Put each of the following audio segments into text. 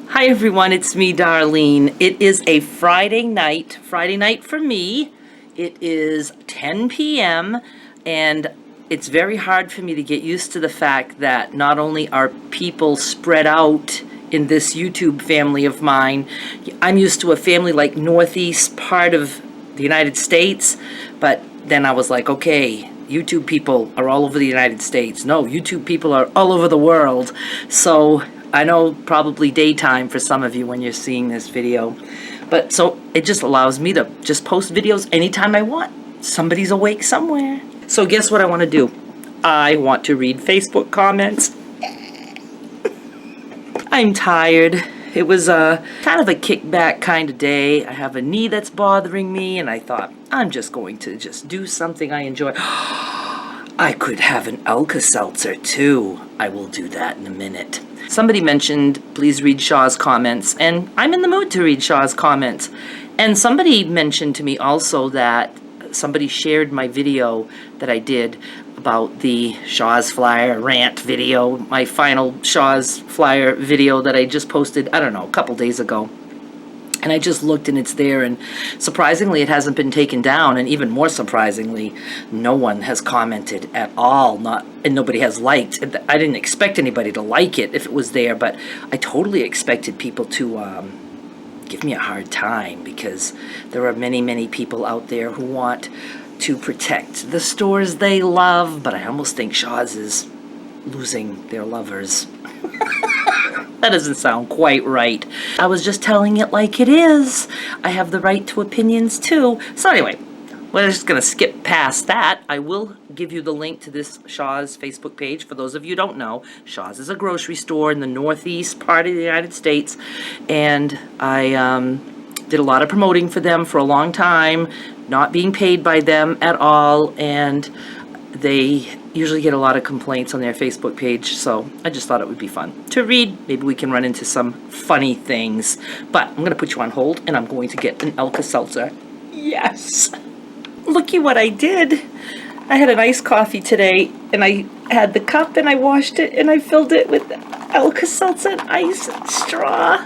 Hi everyone, it's me, Darlene. It is a Friday night for me. It is 10 p.m. and it's very hard for me to get used to the fact that not only are people spread out in this YouTube family of mine, I'm used to a family like northeast part of the United States, but then I was like, okay, YouTube people are all over the United States. No, YouTube people are all over the world. So I know probably daytime for some of you when you're seeing this video. But so it just allows me to just post videos anytime I want. Somebody's awake somewhere. So guess what I want to do? I want to read Facebook comments. I'm tired. It was kind of a kickback kind of day. I have a knee that's bothering me, and I thought, I'm just going to just do something I enjoy. I could have an Alka-Seltzer too. I will do that in a minute. Somebody mentioned, please read Shaw's comments, and I'm in the mood to read Shaw's comments. And somebody mentioned to me also that somebody shared my video that I did about the Shaw's Flyer rant video, my final Shaw's Flyer video that I just posted, I don't know, a couple days ago. And I just looked and it's there, and surprisingly it hasn't been taken down, and even more surprisingly, no one has commented at all, and nobody has liked. I didn't expect anybody to like it if it was there, but I totally expected people to give me a hard time, because there are many, many people out there who want to protect the stores they love, but I almost think Shaw's is losing their lovers. That doesn't sound quite right. I was just telling it like it is. I have the right to opinions too. So anyway, we're just going to skip past that. I will give you the link to this Shaw's Facebook page. For those of you who don't know, Shaw's is a grocery store in the northeast part of the United States. And I did a lot of promoting for them for a long time, not being paid by them at all. And they usually get a lot of complaints on their Facebook page, so I just thought it would be fun to read. Maybe we can run into some funny things. But I'm going to put you on hold, and I'm going to get an Alka-Seltzer. Yes! Looky what I did. I had an iced coffee today, and I had the cup, and I washed it, and I filled it with Alka-Seltzer and ice and straw.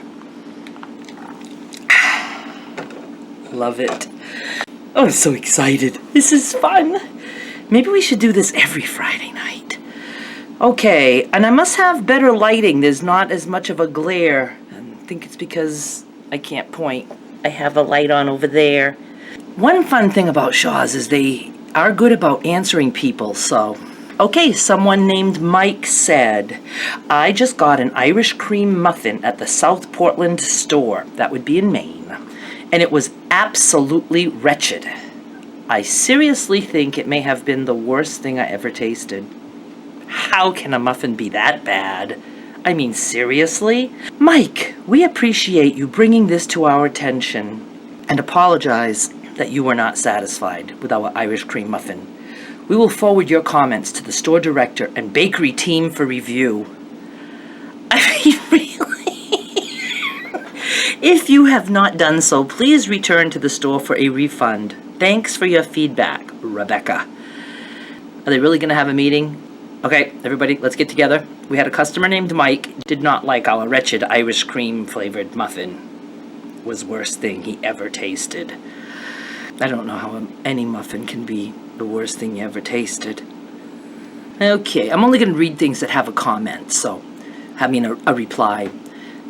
Love it. Oh, I'm so excited. This is fun. Maybe we should do this every Friday night. Okay, and I must have better lighting. There's not as much of a glare. I think it's because I can't point. I have a light on over there. One fun thing about Shaw's is they are good about answering people, so. Okay, someone named Mike said, I just got an Irish cream muffin at the South Portland store. That would be in Maine. And it was absolutely wretched. I seriously think it may have been the worst thing I ever tasted. How can a muffin be that bad? I mean, seriously? Mike, we appreciate you bringing this to our attention and apologize that you were not satisfied with our Irish cream muffin. We will forward your comments to the store director and bakery team for review. I mean, really? If you have not done so, please return to the store for a refund. Thanks for your feedback, Rebecca. Are they really going to have a meeting? Okay, everybody, let's get together. We had a customer named Mike. Did not like our wretched Irish cream flavored muffin. Was worst thing he ever tasted. I don't know how any muffin can be the worst thing you ever tasted. Okay, I'm only going to read things that have a comment, so a reply.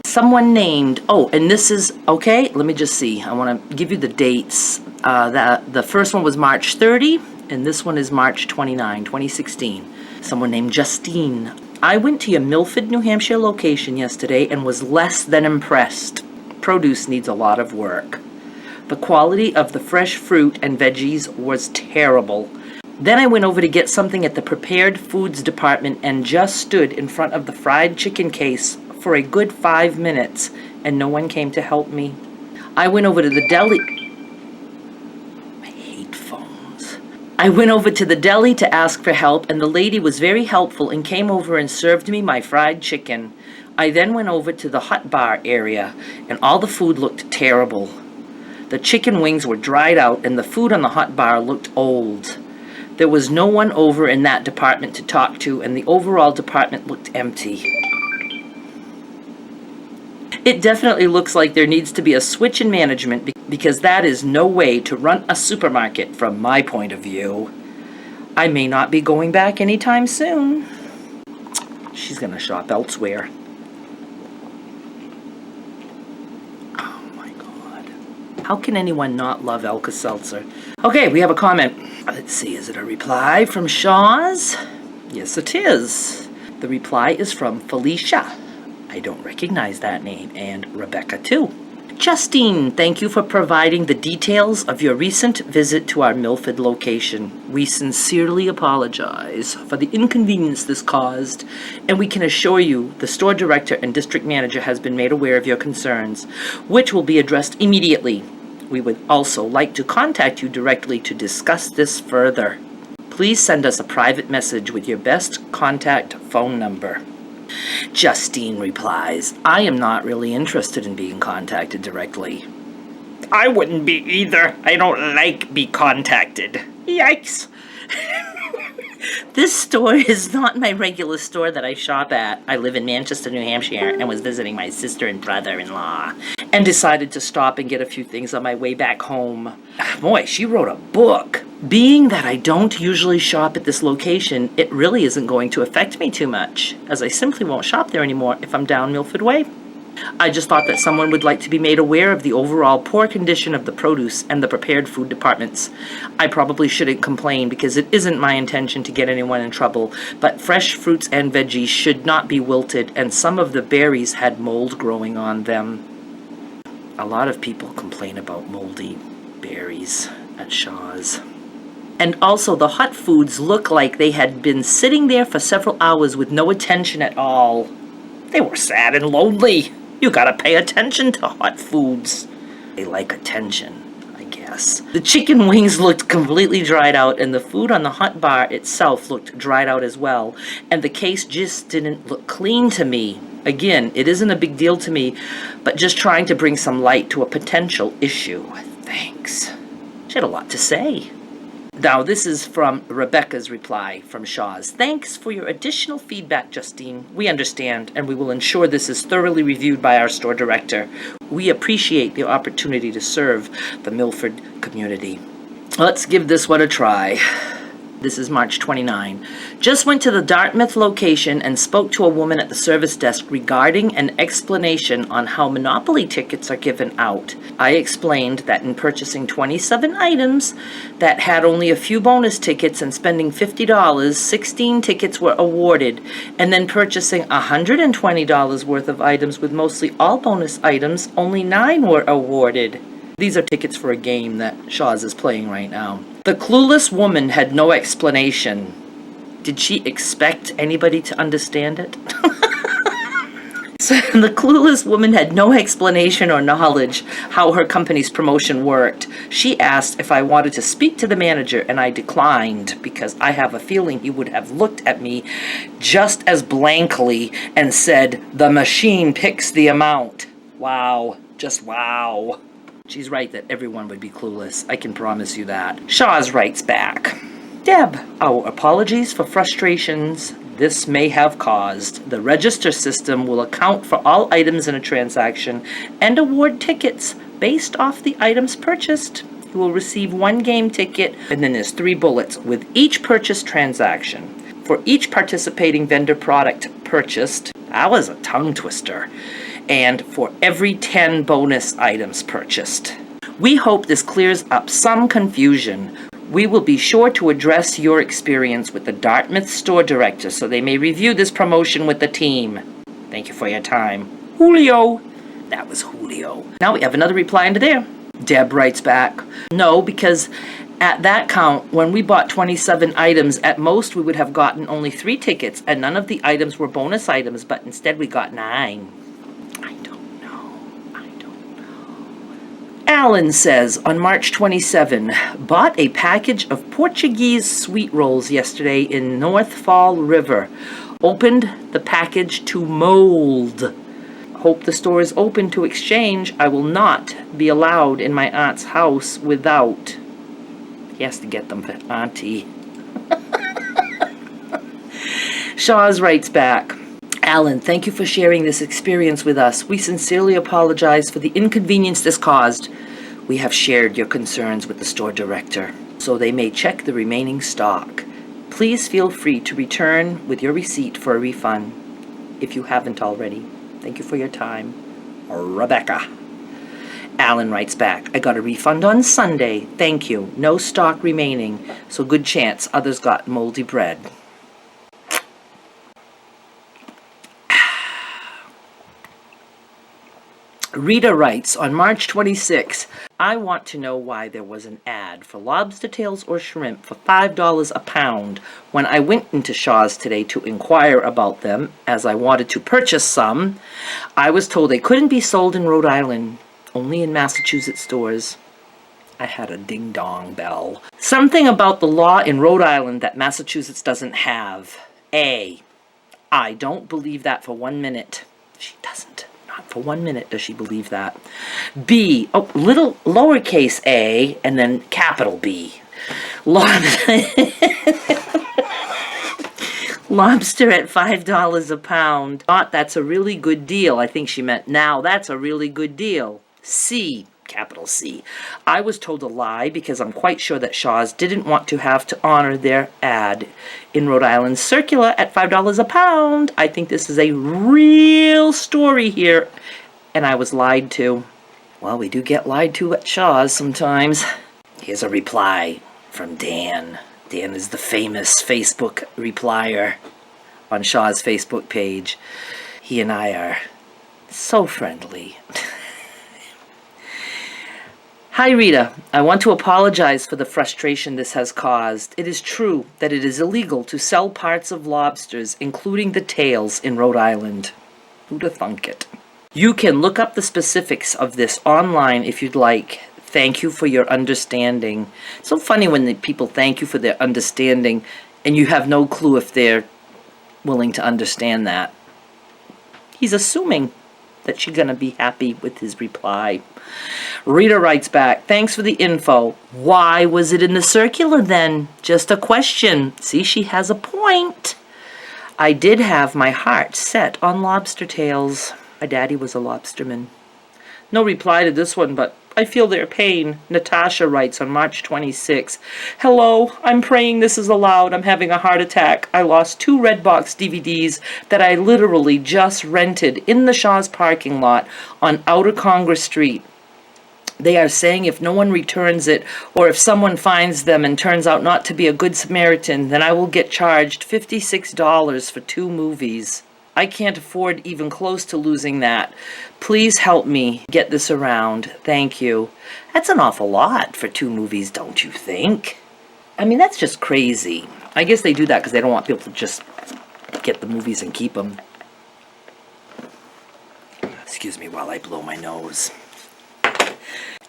Someone named, oh, and this is, okay, let me just see. I want to give you the dates. The first one was March 30, and this one is March 29, 2016. Someone named Justine. I went to your Milford, New Hampshire location yesterday and was less than impressed. Produce needs a lot of work. The quality of the fresh fruit and veggies was terrible. Then I went over to get something at the prepared foods department and just stood in front of the fried chicken case for a good 5 minutes, and no one came to help me. I went over to the deli. I hate phones. I went over to the deli to ask for help, and the lady was very helpful and came over and served me my fried chicken. I then went over to the hot bar area, and all the food looked terrible. The chicken wings were dried out, and the food on the hot bar looked old. There was no one over in that department to talk to, and the overall department looked empty. It definitely looks like there needs to be a switch in management because that is no way to run a supermarket from my point of view. I may not be going back anytime soon. She's gonna shop elsewhere. Oh my God. How can anyone not love Alka-Seltzer? Okay, we have a comment. Let's see, is it a reply from Shaw's? Yes, it is. The reply is from Felicia. I don't recognize that name, and Rebecca too. Justine, thank you for providing the details of your recent visit to our Milford location. We sincerely apologize for the inconvenience this caused, and we can assure you the store director and district manager has been made aware of your concerns, which will be addressed immediately. We would also like to contact you directly to discuss this further. Please send us a private message with your best contact phone number. Justine replies, I am not really interested in being contacted directly. I wouldn't be either. I don't like be contacted. Yikes. This store is not my regular store that I shop at. I live in Manchester, New Hampshire, and was visiting my sister and brother-in-law, and decided to stop and get a few things on my way back home. Boy, she wrote a book. Being that I don't usually shop at this location, it really isn't going to affect me too much, as I simply won't shop there anymore if I'm down Milford Way. I just thought that someone would like to be made aware of the overall poor condition of the produce and the prepared food departments. I probably shouldn't complain because it isn't my intention to get anyone in trouble, but fresh fruits and veggies should not be wilted, and some of the berries had mold growing on them. A lot of people complain about moldy berries at Shaw's. And also the hot foods look like they had been sitting there for several hours with no attention at all. They were sad and lonely. You gotta pay attention to hot foods. They like attention, I guess. The chicken wings looked completely dried out, and the food on the hot bar itself looked dried out as well. And the case just didn't look clean to me. Again, it isn't a big deal to me, but just trying to bring some light to a potential issue. Thanks. She had a lot to say. Now, this is from Rebecca's reply from Shaw's. Thanks for your additional feedback, Justine. We understand, and we will ensure this is thoroughly reviewed by our store director. We appreciate the opportunity to serve the Milford community. Let's give this one a try. This is March 29. Just went to the Dartmouth location and spoke to a woman at the service desk regarding an explanation on how Monopoly tickets are given out. I explained that in purchasing 27 items that had only a few bonus tickets and spending $50, 16 tickets were awarded, and then purchasing $120 worth of items with mostly all bonus items, only 9 were awarded. These are tickets for a game that Shaw's is playing right now. The clueless woman had no explanation. Did she expect anybody to understand it? So the clueless woman had no explanation or knowledge how her company's promotion worked. She asked if I wanted to speak to the manager, and I declined because I have a feeling he would have looked at me just as blankly and said, "The machine picks the amount." Wow. Just wow. She's right that everyone would be clueless. I can promise you that. Shaw's writes back. Deb, our apologies for frustrations this may have caused. The register system will account for all items in a transaction and award tickets based off the items purchased. You will receive 1 game ticket, and then there's 3 bullets with each purchase transaction. For each participating vendor product purchased, that was a tongue twister, and for every 10 bonus items purchased. We hope this clears up some confusion. We will be sure to address your experience with the Dartmouth store director so they may review this promotion with the team. Thank you for your time. Julio. That was Julio. Now we have another reply into there. Deb writes back, no, because at that count, when we bought 27 items, at most we would have gotten only 3 tickets, and none of the items were bonus items, but instead we got 9. Alan says, on March 27, bought a package of Portuguese sweet rolls yesterday in North Fall River. Opened the package to mold. Hope the store is open to exchange. I will not be allowed in my aunt's house without. He has to get them for Auntie. Shaw's writes back. Alan, thank you for sharing this experience with us. We sincerely apologize for the inconvenience this caused. We have shared your concerns with the store director, so they may check the remaining stock. Please feel free to return with your receipt for a refund, if you haven't already. Thank you for your time. Rebecca. Alan writes back, I got a refund on Sunday. Thank you. No stock remaining, so good chance others got moldy bread. Rita writes, on March 26, I want to know why there was an ad for lobster tails or shrimp for $5 a pound when I went into Shaw's today to inquire about them, as I wanted to purchase some. I was told they couldn't be sold in Rhode Island, only in Massachusetts stores. I had a ding-dong bell. Something about the law in Rhode Island that Massachusetts doesn't have. A, I don't believe that for 1 minute. She doesn't. For 1 minute does she believe that. B, little lowercase a and then capital B. Lobster at $5 a pound. Thought that's a really good deal. I think she meant now that's a really good deal. C, capital C. I was told a lie because I'm quite sure that Shaw's didn't want to have to honor their ad in Rhode Island circular at $5 a pound. I think this is a real story here, and I was lied to. Well, we do get lied to at Shaw's sometimes. Here's a reply from Dan. Dan is the famous Facebook replier on Shaw's Facebook page. He and I are so friendly. Hi Rita, I want to apologize for the frustration this has caused. It is true that it is illegal to sell parts of lobsters, including the tails, in Rhode Island. Who'da thunk it? You can look up the specifics of this online if you'd like. Thank you for your understanding. It's so funny when the people thank you for their understanding and you have no clue if they're willing to understand that. He's assuming that you're going to be happy with his reply. Rita writes back, thanks for the info. Why was it in the circular then? Just a question. See, she has a point. I did have my heart set on lobster tails. My daddy was a lobsterman. No reply to this one, but I feel their pain. Natasha writes on March 26, hello, I'm praying this is allowed. I'm having a heart attack. I lost 2 Redbox DVDs that I literally just rented in the Shaw's parking lot on Outer Congress Street. They are saying if no one returns it, or if someone finds them and turns out not to be a good Samaritan, then I will get charged $56 for 2 movies. I can't afford even close to losing that. Please help me get this around. Thank you. That's an awful lot for 2 movies, don't you think? I mean, that's just crazy. I guess they do that because they don't want people to just get the movies and keep them. Excuse me while I blow my nose.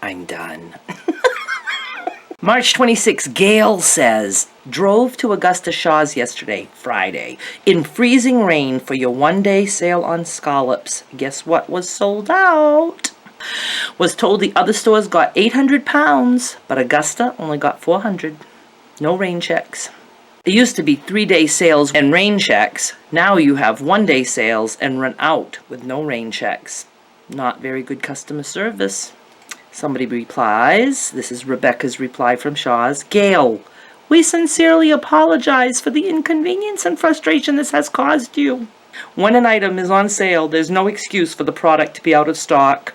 I'm done. March 26, Gail says, drove to Augusta Shaw's yesterday, Friday, in freezing rain for your 1-day sale on scallops. Guess what was sold out? Was told the other stores got 800 pounds, but Augusta only got 400. No rain checks. It used to be 3-day sales and rain checks. Now you have 1-day sales and run out with no rain checks. Not very good customer service. Somebody replies, this is Rebecca's reply from Shaw's, Gail, we sincerely apologize for the inconvenience and frustration this has caused you. When an item is on sale, there's no excuse for the product to be out of stock.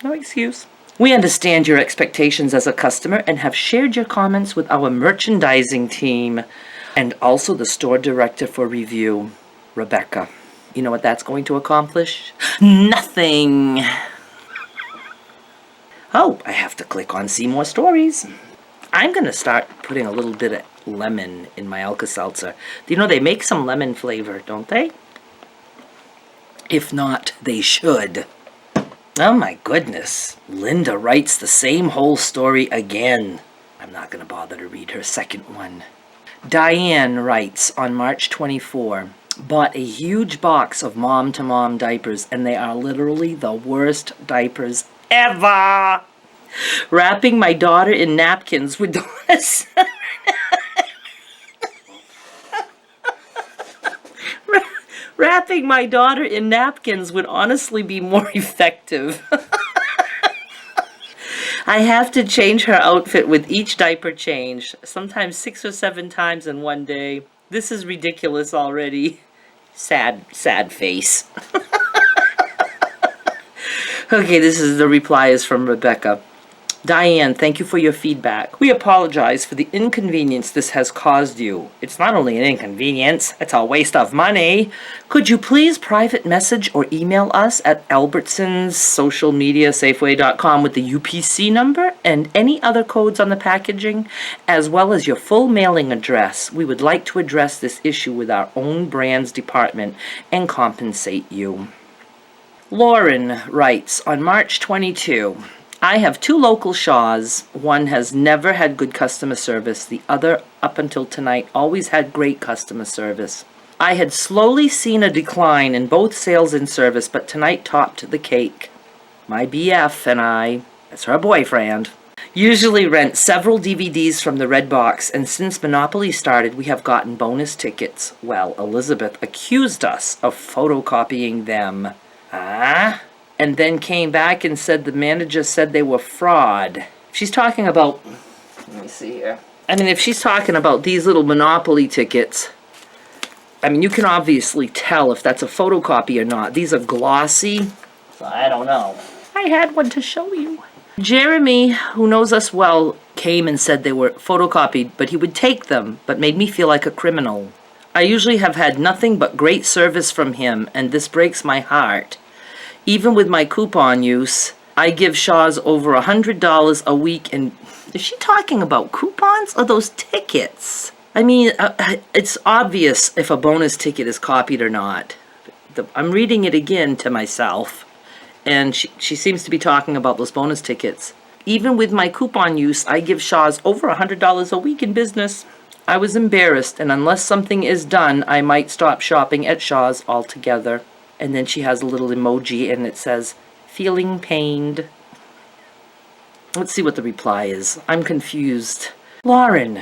No excuse. We understand your expectations as a customer and have shared your comments with our merchandising team and also the store director for review, Rebecca. You know what that's going to accomplish? Nothing. Oh, I have to click on see more stories. I'm going to start putting a little bit of lemon in my Alka-Seltzer. You know, they make some lemon flavor, don't they? If not, they should. Oh my goodness. Linda writes the same whole story again. I'm not going to bother to read her second one. Diane writes on March 24, bought a huge box of mom-to-mom diapers, and they are literally the worst diapers ever. Wrapping my daughter in napkins with donuts. Wrapping my daughter in napkins would honestly be more effective. I have to change her outfit with each diaper change, sometimes 6 or 7 times in one day. This is ridiculous already. Sad, sad face. Okay, this is the reply is from Rebecca. Diane, thank you for your feedback. We apologize for the inconvenience this has caused you. It's not only an inconvenience, it's a waste of money. Could you please private message or email us at Albertsons social media Safeway.com with the UPC number and any other codes on the packaging, as well as your full mailing address? We would like to address this issue with our own brands department and compensate you. Lauren writes, on March 22, I have 2 local Shaws. One has never had good customer service. The other, up until tonight, always had great customer service. I had slowly seen a decline in both sales and service, but tonight topped the cake. My BF and I, that's her boyfriend, usually rent several DVDs from the Red Box, and since Monopoly started, we have gotten bonus tickets. Well, Elizabeth accused us of photocopying them. And then came back and said the manager said they were fraud. She's talking about, let me see here. I mean, if she's talking about these little Monopoly tickets, I mean, you can obviously tell if that's a photocopy or not. These are glossy, so I don't know. I had one to show you. Jeremy, who knows us well, came and said they were photocopied, but he would take them, but made me feel like a criminal. I usually have had nothing but great service from him, and this breaks my heart. Even with my coupon use, I give Shaw's over $100 a week, and is she talking about coupons or those tickets? I mean, it's obvious if a bonus ticket is copied or not. I'm reading it again to myself, and she seems to be talking about those bonus tickets. Even with my coupon use, I give Shaw's over $100 a week in business. I was embarrassed, and unless something is done, I might stop shopping at Shaw's altogether. And then she has a little emoji, and it says, feeling pained. Let's see what the reply is. I'm confused. Lauren,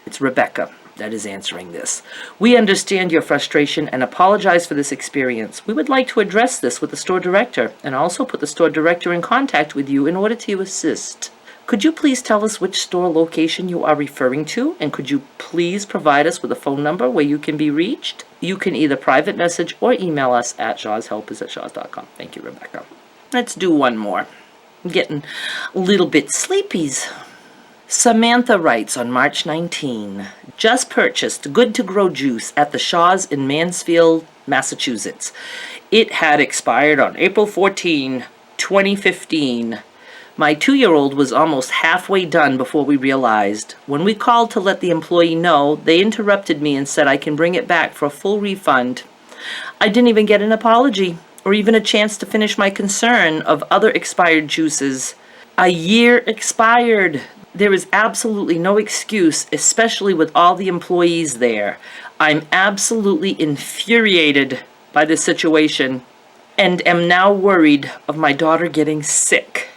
it's Rebecca that is answering this. We understand your frustration and apologize for this experience. We would like to address this with the store director and also put the store director in contact with you in order to assist. Could you please tell us which store location you are referring to, and could you please provide us with a phone number where you can be reached? You can either private message or email us at shawshelp@shaws.com. Thank you, Rebecca. Let's do one more. I'm getting a little bit sleepies. Samantha writes on March 19, just purchased Good to Grow juice at the Shaws in Mansfield, Massachusetts. It had expired on April 14, 2015. My 2-year-old was almost halfway done before we realized. When we called to let the employee know, they interrupted me and said I can bring it back for a full refund. I didn't even get an apology or even a chance to finish my concern of other expired juices. A year expired. There is absolutely no excuse, especially with all the employees there. I'm absolutely infuriated by this situation and am now worried of my daughter getting sick.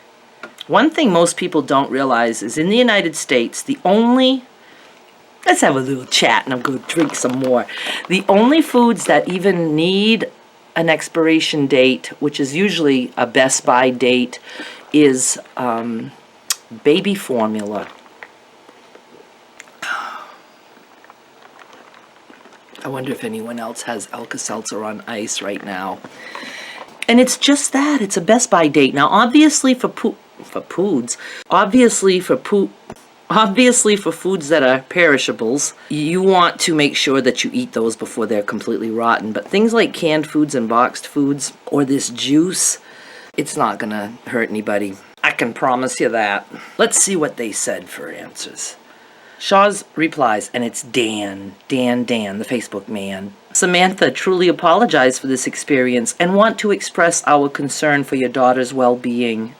One thing most people don't realize is in the United States, let's have a little chat and I'm going to drink some more. The only foods that even need an expiration date, which is usually a Best By date, is baby formula. I wonder if anyone else has Alka-Seltzer on ice right now. And it's just that. It's a Best By date. Now, obviously for foods that are perishables, you want to make sure that you eat those before they're completely rotten. But things like canned foods and boxed foods or this juice, it's not going to hurt anybody. I can promise you that. Let's see what they said for answers. Shaw's replies, and it's Dan, the Facebook man. Samantha, truly apologize for this experience and want to express our concern for your daughter's well-being.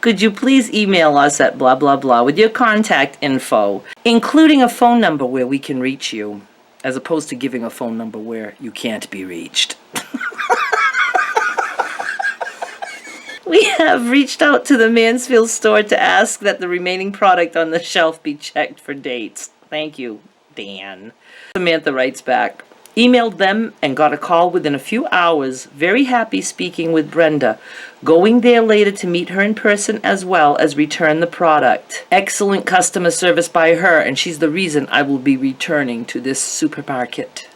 Could you please email us at blah, blah, blah with your contact info, including a phone number where we can reach you, as opposed to giving a phone number where you can't be reached. We have reached out to the Mansfield store to ask that the remaining product on the shelf be checked for dates. Thank you, Dan. Samantha writes back, Emailed them and got a call within a few hours. Very happy speaking with Brenda. Going there later to meet her in person as well as return the product. Excellent customer service by her, and she's the reason I will be returning to this supermarket.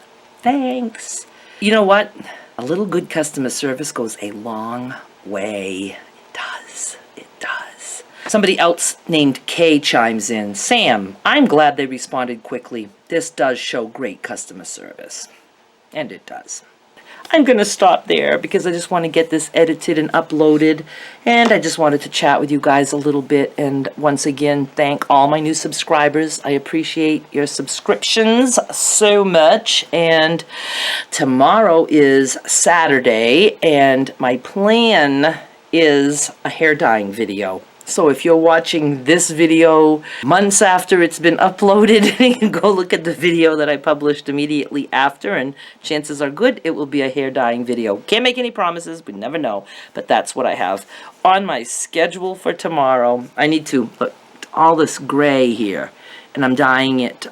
Thanks. You know what? A little good customer service goes a long way. It does. It does. Somebody else named Kay chimes in. Sam, I'm glad they responded quickly. This does show great customer service. And it does. I'm going to stop there because I just want to get this edited and uploaded. And I just wanted to chat with you guys a little bit. And once again, thank all my new subscribers. I appreciate your subscriptions so much. And tomorrow is Saturday. And my plan is a hair dyeing video. So if you're watching this video months after it's been uploaded, you can go look at the video that I published immediately after, and chances are good it will be a hair dyeing video. Can't make any promises, we never know, but that's what I have on my schedule for tomorrow. I need to put all this gray here, and I'm dyeing it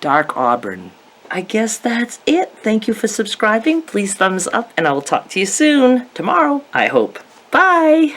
dark auburn. I guess that's it. Thank you for subscribing. Please thumbs up, and I will talk to you soon. Tomorrow, I hope. Bye!